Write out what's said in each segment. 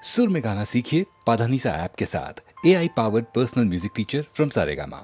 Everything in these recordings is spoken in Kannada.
सुर में गाना सीखिए पाधानीसा ऐप के साथ। AI powered personal music teacher from Saregama.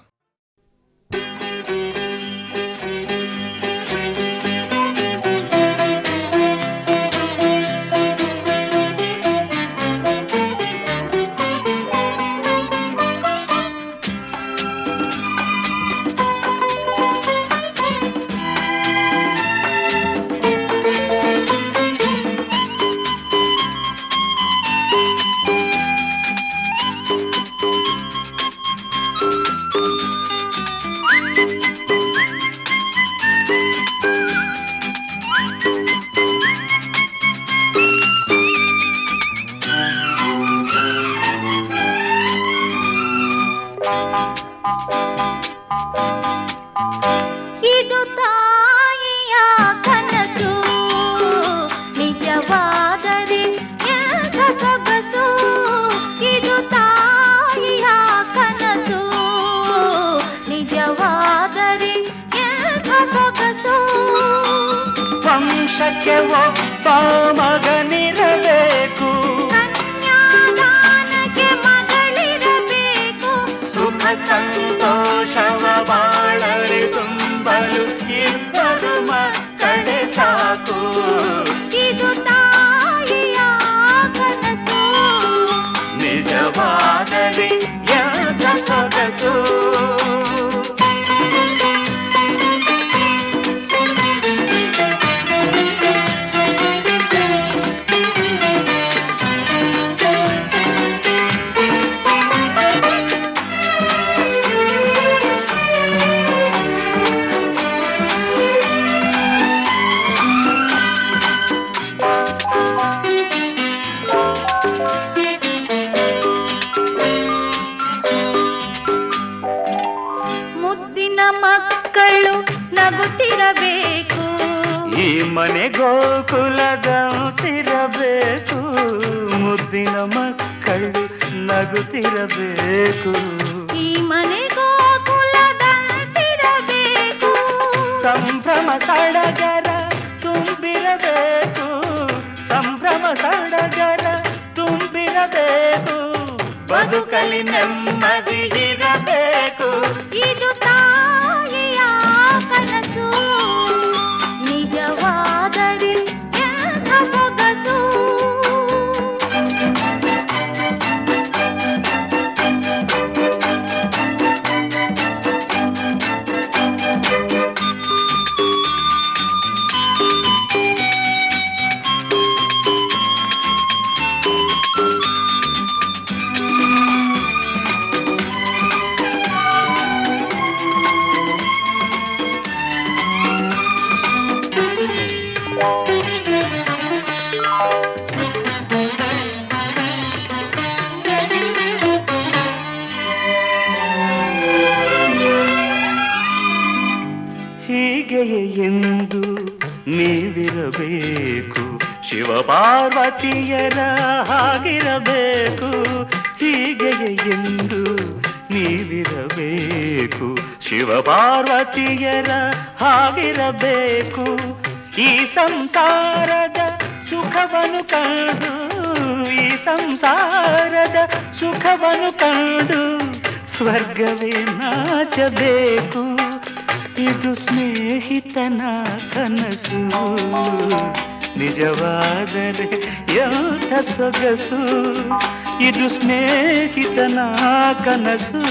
ವಂಶಕ್ಕೆ ಒಬ್ಬ ಮಗನಿರಬೇಕು, ಕನ್ಯಾದಾನಕ್ಕೆ ಮಗಳಿರಬೇಕು, ಸುಖ ಸಂತೋಷವ ಬಾಳಲಿ ತುಂಬಲು ಇಬ್ಬರು ಮಕ್ಕಳೇ ಸಾಕು. ಇದು ತಾಯಿಯ ಕನಸು, ನಿಜವಾಗಲಿ ಎಂಥ ಸೊಗಸು. ಮಕ್ಕಳು ನಗುತ್ತಿರಬೇಕು, ಈ ಮನೆ ಗೋಕುಲದಂತಿರಬೇಕು. ಮುದ್ದಿನ ಮಕ್ಕಳು ನಗುತ್ತಿರಬೇಕು, ಈ ಮನೆ ಗೋಕುಲದಂತಿರಬೇಕು. ಸಂಭ್ರಮ ಸಡಗರ ತುಂಬಿರಬೇಕು, ಸಂಭ್ರಮ ಸಡಗರ ತುಂಬಿರಬೇಕು. ಬದುಕಲಿ ನೆಮ್ಮದಿ ಇರಬೇಕು. ಇದು ತಾಯಿಯ ಕನಸು, ನಿಜವಾದರೆ ಎಂಥ ಸೊಗಸು. ಹೀಗೆಯೇ ಎಂದು ನೀವಿರಬೇಕು, ಶಿವ ಪಾರ್ವತಿಯರ ಹಾಗಿರಬೇಕು. ಹೀಗೆಯೇ ಎಂದು ನೀವಿರಬೇಕು, ಶಿವ ಪಾರ್ವತಿಯರ ಹಾಗಿರಬೇಕು. ಈ ಸಂಸಾರದ ಸುಖವನ್ನು ಕಂಡು, ಈ ಸಂಸಾರದ ಸುಖವನ್ನು ಕಂಡು ಸ್ವರ್ಗವೇ ನಾಚಬೇಕು. ಇದು ಸ್ನೇಹಿತನ ಕನಸು, ನಿಜವಾದರೆ ಎಂಥ ಸೊಗಸು. ಇದು ಸ್ನೇಹಿತನ ಕನಸು,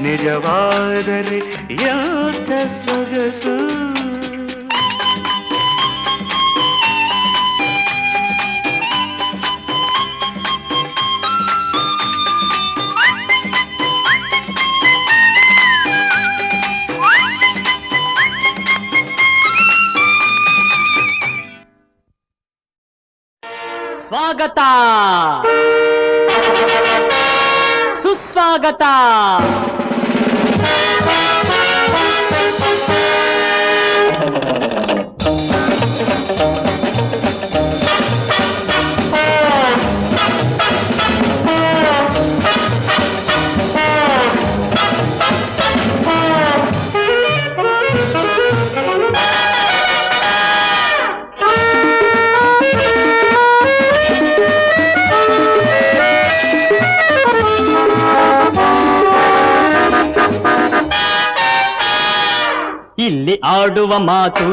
ನಿಜವಾದರೆ ಎಂಥ ಸೊಗಸು. ಸ್ವಾಗತ ಸುಸ್ವಾಗತ. ಇಲ್ಲಿ ಆಡುವ ಮಾತು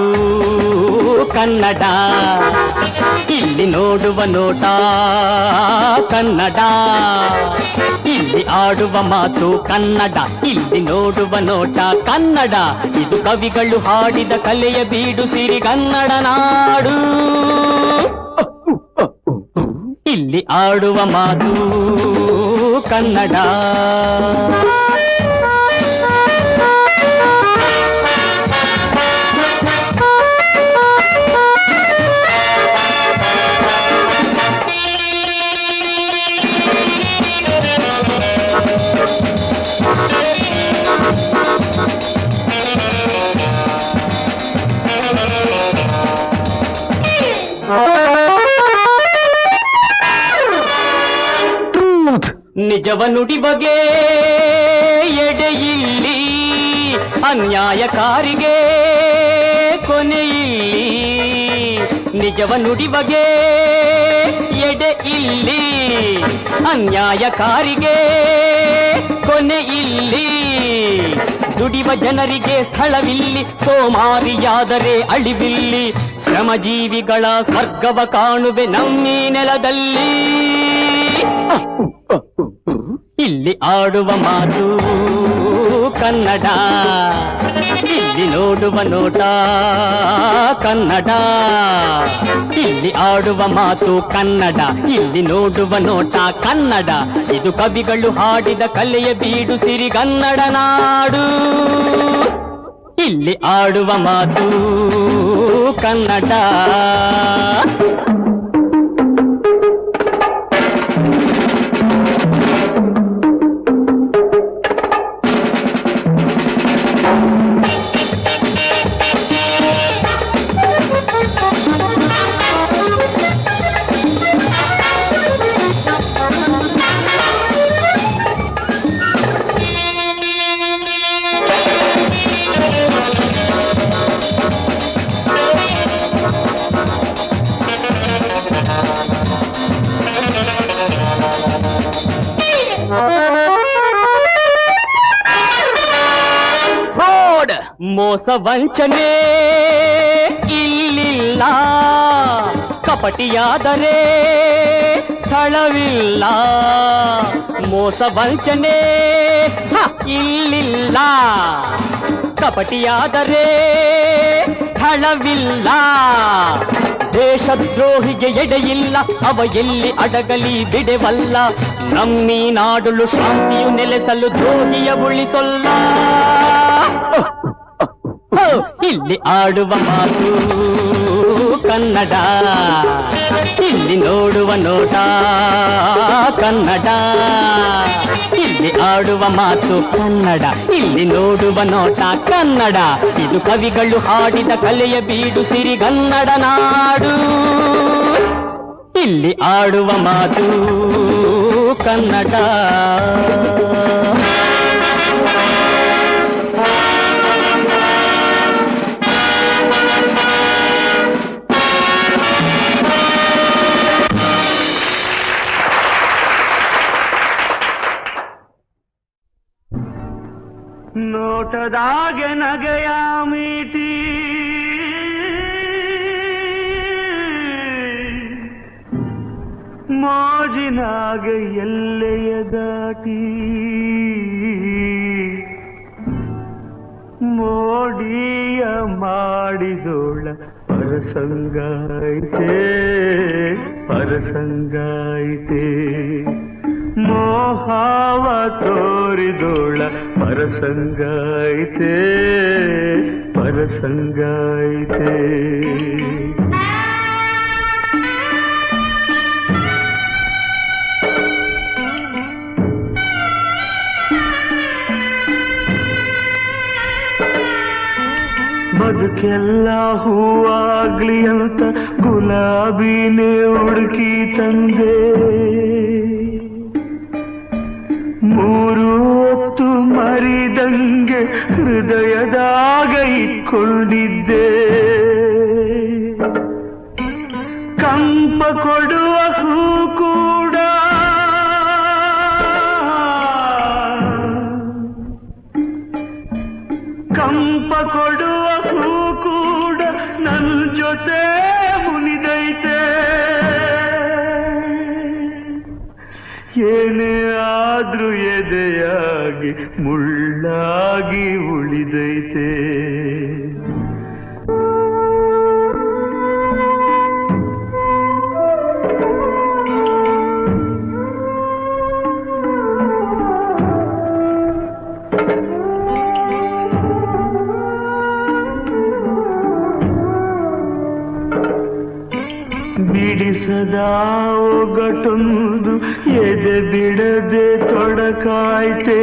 ಕನ್ನಡ, ಇಲ್ಲಿ ನೋಡುವ ನೋಟ ಕನ್ನಡ. ಇಲ್ಲಿ ಆಡುವ ಮಾತು ಕನ್ನಡ, ಇಲ್ಲಿ ನೋಡುವ ನೋಟ ಕನ್ನಡ. ಇದು ಕವಿಗಳು ಹಾಡಿದ ಕಲೆಯ ಬೀಡು ಸಿರಿಗನ್ನಡ ನಾಡು. ಇಲ್ಲಿ ಆಡುವ ಮಾತು ಕನ್ನಡ. ನಿಜವ ನುಡಿಬಗೆ ಎಡೆಯಿಲ್ಲಿ, ಅನ್ಯಾಯಕಾರಿಗೆ ಕೊನೆಯಿಲ್ಲಿ. ನಿಜವ ನುಡಿಬಗೆ ಎಡೆ ಇಲ್ಲಿ, ಅನ್ಯಾಯಕಾರಿಗೆ ಕೊನೆಯಿಲ್ಲಿ. ದುಡಿವ ಜನರಿಗೆ ಸ್ಥಳವಿಲ್ಲಿ, ಸೋಮಾರಿಯಾದರೆ ಅಳಿವಿಲ್ಲಿ. ಶ್ರಮಜೀವಿಗಳ ಸ್ವರ್ಗವ ಕಾಣುವೆ ನಮ್ಮೀ ನೆಲದಲ್ಲಿ. ಇಲ್ಲಿ ಆಡುವ ಮಾತು ಕನ್ನಡ, ಇಲ್ಲಿ ನೋಡುವ ನೋಟ ಕನ್ನಡ. ಇಲ್ಲಿ ಆಡುವ ಮಾತು ಕನ್ನಡ, ಇಲ್ಲಿ ನೋಡುವ ನೋಟ ಕನ್ನಡ. ಇದು ಕವಿಗಳು ಹಾಡಿದ ಕಲೆಯ ಬೀಡು ಸಿರಿಗನ್ನಡ ನಾಡು. ಇಲ್ಲಿ ಆಡುವ ಮಾತು ಕನ್ನಡ. ಮೋಸ ವಂಚನೆ ಇಲ್ಲಿಲ್ಲ, ಕಪಟಿಯಾದರೆ ಸ್ಥಳವಿಲ್ಲ. ಮೋಸ ವಂಚನೆ ಇಲ್ಲಿಲ್ಲ, ಕಪಟಿಯಾದರೆ ಸ್ಥಳವಿಲ್ಲ. ದೇಶದ್ರೋಹಿಗೆ ಎಡೆಯಿಲ್ಲ, ಅವ ಎಲ್ಲಿ ಅಡಗಲಿ ಬಿಡೆವಲ್ಲ. ನಮ್ಮೀ ನಾಡುಳು ಶಾಂತಿಯು ನೆಲೆಸಲು ದ್ರೋಹಿಯ ಉಳಿಸೊಲ್ಲ. ಇಲ್ಲಿ ಆಡುವ ಮಾತು ಕನ್ನಡ, ಇಲ್ಲಿ ನೋಡುವ ನೋಟ ಕನ್ನಡ. ಇಲ್ಲಿ ಆಡುವ ಮಾತು ಕನ್ನಡ, ಇಲ್ಲಿ ನೋಡುವ ನೋಟ ಕನ್ನಡ. ಇದು ಕವಿಗಳು ಹಾಡಿದ ಕಲೆಯ ಬೀಡು ಸಿರಿಗನ್ನಡ ನಾಡು. ಇಲ್ಲಿ ಆಡುವ ಮಾತು ಕನ್ನಡ. ನೋಟದಾಗೆ ನಗೆಯ ಮೀಟಿ, ಮೋಜಿನಾಗೆ ಎಲ್ಲೆಯ ದಾಟಿ. ಮೋಡಿಯ ಮಾಡಿದೋಳ ಪರಸಂಗಾಯ್ತೆ, ಪರಸಂಗಾಯ್ತೆ. ಮೋಹಾವ ತೋರಿದೋಳ ಪರಸಂಗಾಯ್ತೆ, ಪರಸಂಗಾಯ್ತೆ. ಬದುಕೆಲ್ಲ ಹೂವಾಗ್ಲಿ ಅಂತ ಗುಲಾಬಿನೇ ಹುಡುಕಿ ತಂದೆ. ಮೂರು ಹೊತ್ತು ಮರಿದಂಗೆ ಹೃದಯದಾಗ ಇಟ್ಕೊಂಡಿದ್ದೆ. ಕಂಪ ಕೊಡುವ ಹೂ ಕೂಡ ಕಂಪ ಕೊಡುವ ಏನೇ ಆದ್ರೂ ಎದೆಯಾಗಿ ಮುಳ್ಳಾಗಿ ಉಳಿದೈತೆ. ಬಿಡಿಸದ ಒಗಟೊಂದು ಎದೆ ಬಿಡದೆ ತೊಡಕಾಯ್ತೆ.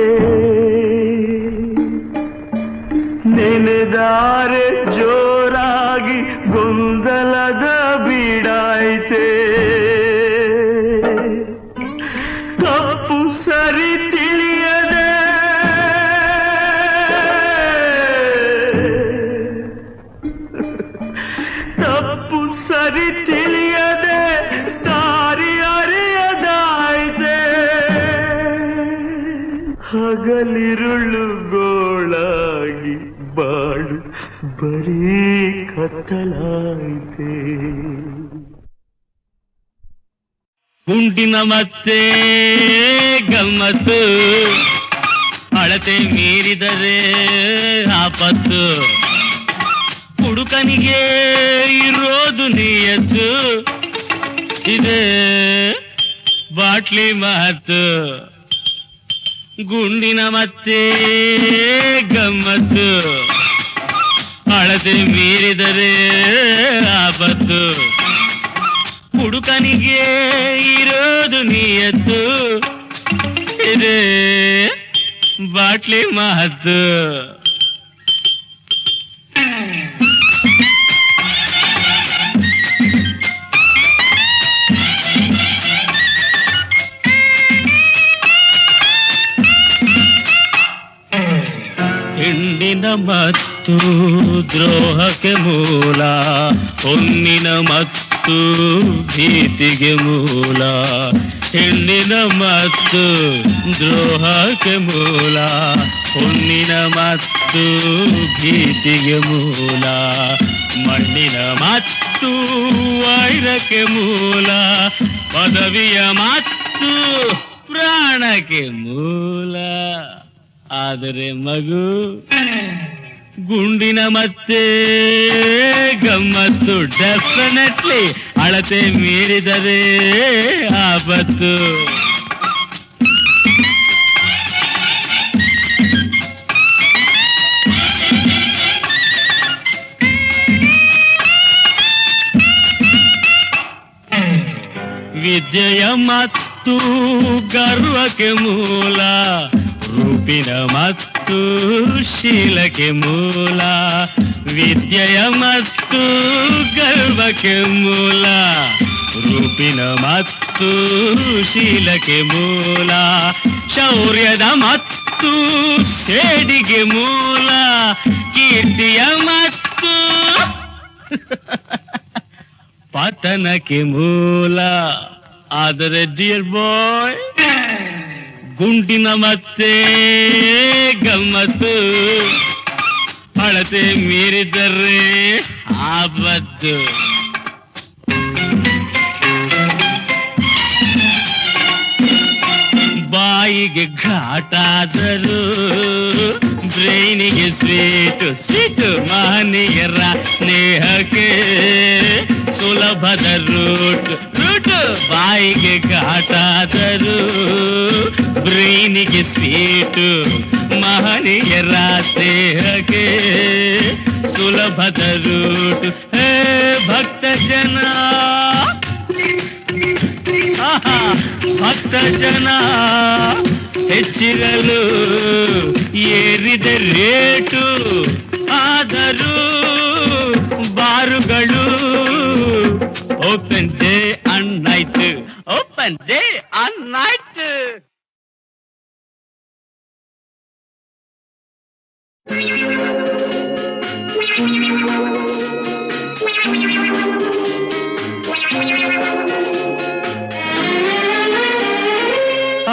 ನೆನೆದಾರೆ ಜೋರಾಗಿ ಗೊಂದಲದ ಬೀಡಾಯ್ತೆ. ತಪ್ಪು ಸರಿ ತಿಳಿಯದೆ ತಪ್ಪು ಸರಿ ತಿಳಿಯದೆ ದಾರಿ ಅರಿಯದಾಯ್ತೆ. ಹಗಲಿರುಳು ಗೋಳಾಗಿ ಬಾಳು ಬರೀ ಕತ್ತಲಾಯ್ತೆ. ಗುಂಡಿನ ಮತ್ತೆ ಗಮ್ಮತ್ತು, ಅಳತೆ ಮೀರಿದರೆ ಆಪತ್ತು. ಹುಡುಕನಿಗೆ ಇರೋದು ನಿಯತ್ತು, ಇದೆ ಬಾಟ್ಲಿ ಮಾತು. ಗುಂಡಿನ ಮತ್ತೆ ಗಮ್ಮತ್ತು, ಅಳತೆ ಮೀರಿದರೆ ಆಪತ್ತು. ಹುಡುಕನಿಗೆ ಇರೋದು ನಿಯತ್ತು, ಇದೆ ಬಾಟ್ಲಿ ಮಾತು. ಹೆಣ್ಣಿನ ಮತ್ತು ದ್ರೋಹಕ್ಕೆ ಮೂಲ, ಹೊನ್ನಿನ ಮತ್ತು ಭೀತಿಗೆ ಮೂಲ. ಹೆಣ್ಣಿನ ಮತ್ತು ದ್ರೋಹಕ್ಕೆ ಮೂಲ, ಹೊನ್ನಿನ ಮತ್ತು ಭೀತಿಗೆ ಮೂಲ. ಮಣ್ಣಿನ ಮತ್ತು ವೈರಕ್ಕೆ ಮೂಲ, ಪದವಿಯ ಮತ್ತು ಪ್ರಾಣಕ್ಕೆ ಮೂಲ. ಆದರೆ ಮಗು ಗುಂಡಿನ ಮತ್ತೆ ಗಮ್ಮತ್ತು, ಡೆಫಿನೆಟ್ಲಿ ಅಳತೆ ಮೀರಿದರೆ ಆಪತ್ತು. ವಿದ್ಯೆಯ ಮತ್ತು ಗರ್ವಕ್ಕೆ ಮೂಲ, ರೂಪಿನ ಮತ್ತು ಶೀಲಕ್ಕೆ ಮೂಲ. ವಿದ್ಯೆಯ ಮತ್ತು ಗರ್ವಕ್ಕೆ ಮೂಲ, ರೂಪಿನ ಮತ್ತು ಶೀಲಕ್ಕೆ ಮೂಲ. ಶೌರ್ಯದ ಮತ್ತು ಸೇಡಿಗೆ ಮೂಲ, ಕೀರ್ತಿಯ ಮತ್ತು ಪತನಕ್ಕೆ ಮೂಲ. ಆದರೆ ಡಿಯರ್ ಬಾಯ್, ಗುಂಡಿನ ಮತ್ತೆ ಗಮ್ಮತ್ತು, ಅಳತೆ ಮೀರಿದರೆ ಆಪತ್ತು. ಬಾಯಿಗೆ ಘಾಟಾದರೂ ಬ್ರೈನಿಗೆ ಸ್ವೀಟು ಸ್ವೀಟು. ಮಹನೀಯರ ಸ್ನೇಹಕ್ಕೆ ಸುಲಭದ ರೂಟ್ ರೂಟು. ಬಾಯಿಗೆ ಘಾಟಾದರೂ ಬ್ರೈನಿಗೆ ಸ್ವೀಟು, ಮಹನೀಯರ ಸ್ನೇಹಕ್ಕೆ ಸುಲಭದ ರೂಟು. ಹೇ ಭಕ್ತ ಜನ, ಭಕ್ತ ಜನ ಹೆಚ್ಚಿರಲು ಏರಿದ ರೇಟು. ಆದರೂ ಬಾರುಗಳು open day and night, open day and night.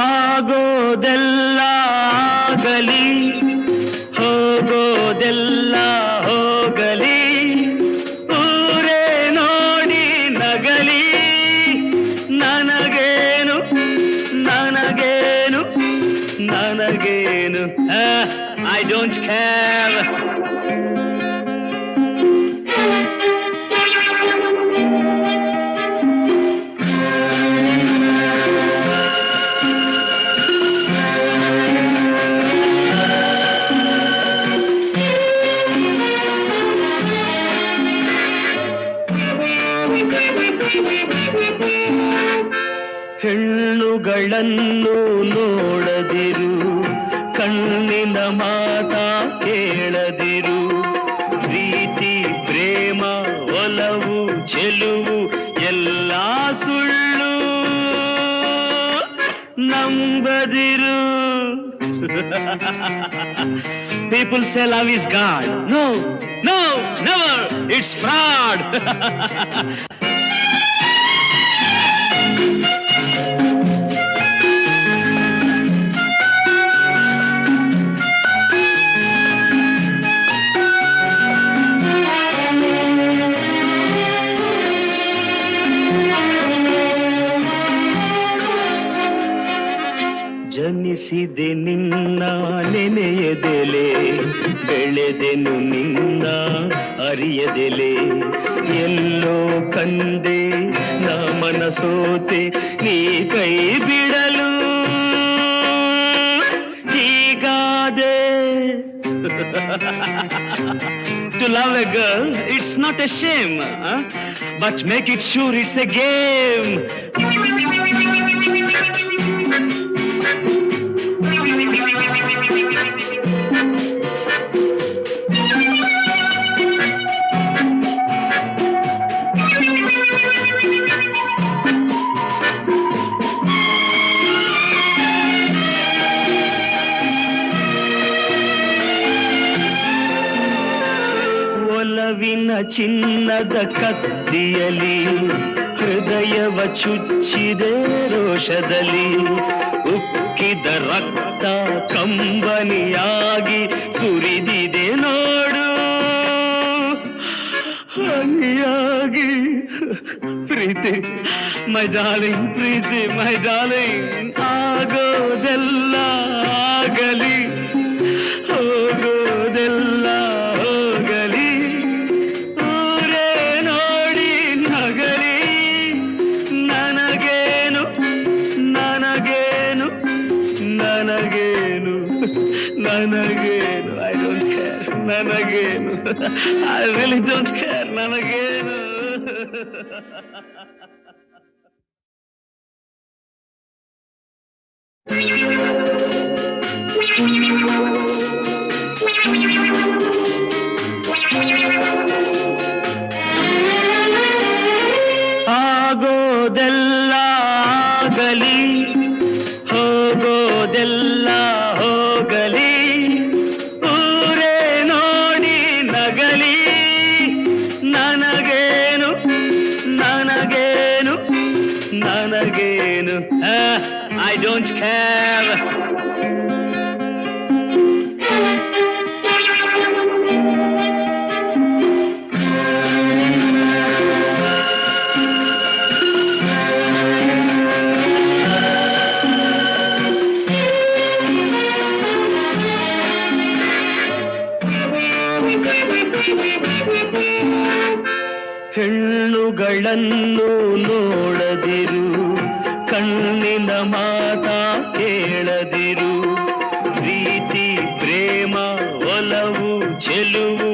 ಆಗೋದೆಲ್ಲ ಆಗಲಿ, ಹೋಗೋದೆಲ್ಲ ಹೋಗಲಿ. ಊರೇ ನೋಡಿ ನಗಲಿ, ನನಗೇನು ನನ್ನ I don't care. ಹೆಣ್ಣುಗಳನ್ನು ನೋಡದಿರು, ಕಣ್ಣಿನ ಮಾತ ಕೇಳದಿರು. ಪ್ರೀತಿ ಪ್ರೇಮ ಒಲವು ಚೆಲುವು ಎಲ್ಲ ಸುಳ್ಳು, ನಂಬದಿರು. People say love is God. No, no, never. It's fraud. ಜನಿಸಿದೆ ನಿನ್ನ ನೆನೆಯದೆಲೆ, ಬೆಳೆದೆನು ನಿನ್ನ ಅರಿಯದೆಲೆ. ಎಲ್ಲೋ ಕಂದೆ ನಾ ಮನಸೋತೆ ನೀ ಕೈ ಬಿಡಲು ಹೀಗಾದೆ. To love a girl, it's not a shame, but make it sure it's a game. ಒಲವಿನ ಚಿನ್ನದ ಕತ್ತಿಯಲಿ ಹೃದಯವ ಚುಚ್ಚಿದೆ ರೋಷದಲ್ಲಿ. ಉಕ್ಕಿದ ರಕ್ತ ಕಂಬನಿಯಾಗಿ ಸುರಿದಿದೆ ನೋಡು, ಹನಿಯಾಗಿ. ಪ್ರೀತಿ my darling, Preethi my darling. ಆಗೋದೆಲ್ಲ ಆಗಲಿ, ಹೋಗೋದೆಲ್ಲ ಹೋಗಲಿ. ಊರೇ ನೋಡಿ ನಗಲಿ, ನನಗೇನು ನನಗೇನು ನನಗೇನು ನನಗೇನು. ಐ ಡೋಂಟ್ ಕೇರ್, ನನಗೇನು. ಐ ರಿಯಲಿ ಡೋಂಟ್ ಕೇರ್, ನನಗೇನು. ಆಗೋದೆಲ್ಲ ಆಗಲಿ, ಹೋಗೋದೆಲ್ಲ ಹೋಗಲಿ. ಊರೇ ನೋಡಿ ನಗಲಿ, ನನಗೇನು ನನಗೇನು ನನಗೇನು. I don't care. ಹೆಣ್ಣುಗಳನ್ನು ನೋಡದಿರು, ಕಣ್ಣಿನ ಮಾತ ಕೇಳದಿರು. ಪ್ರೀತಿ ಪ್ರೇಮ ಒಲವು ಚೆಲುವು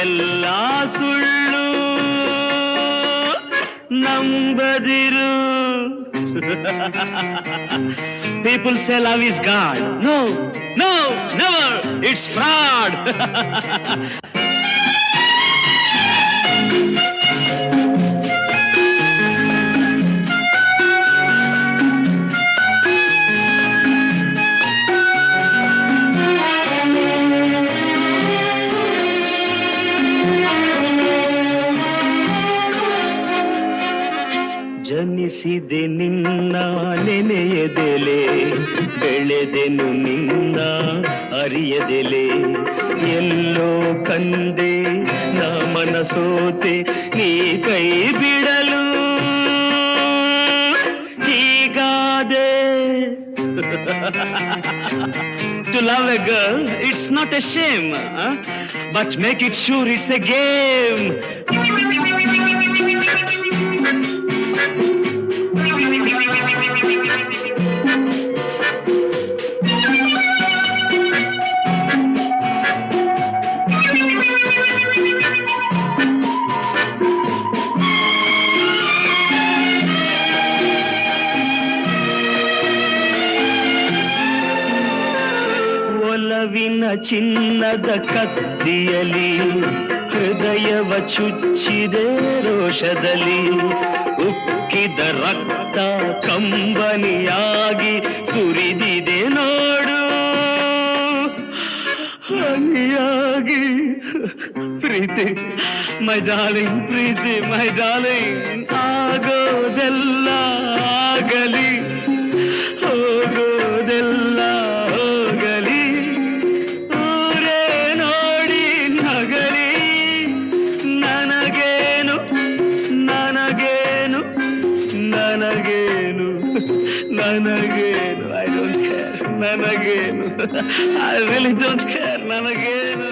ಎಲ್ಲ ಸುಳ್ಳು, ನಂಬದಿರು. People say love is God. No, no, never. It's fraud. ಜನಿಸಿದೆ ನಿನ್ನ ನೆನೆಯದೆಲೆ, ಬೆಳೆದೆನು ನಿನ್ನ ಅರಿಯದೆಲೆ. ಎಲ್ಲೋ ಕಂದೆ ನಾ ಮನಸೋತೆ ನೀ ಕೈ ಬಿಡಲು ಹೀಗಾದೆ. To love a girl, it's not a shame, huh? But make it sure it's a game. ಒಲವಿನ ಚಿನ್ನದ ಕತ್ತಿಯಲಿ ಹೃದಯವ ಚುಚ್ಚಿದೆ ರೋಷದಲ್ಲಿ ಉಕ್ಕಿದ ರಕ್ತ ಕಂಬನಿಯಾಗಿ ಸುರಿದಿದೆ ನೋಡು ಹನಿಯಾಗಿ ಪ್ರೀತಿ my darling Preethi my darling ಆಗೋದೆಲ್ಲ ಆಗಲಿ ಹೋಗೋದೆಲ್ಲ ಹೋಗಲಿ ಊರೇ ನೋಡಿ ನಗಲಿ ನನಗೇನು ನನಗೇನು ನನಗೇನು ನನಗೇನು ಐ ಡೋಂಟ್ ಕೇರ್ ನನಗೇನು ಐ ರಿಯಲಿ ಡೋಂಟ್ ಕೇರ್ ನನಗೇನು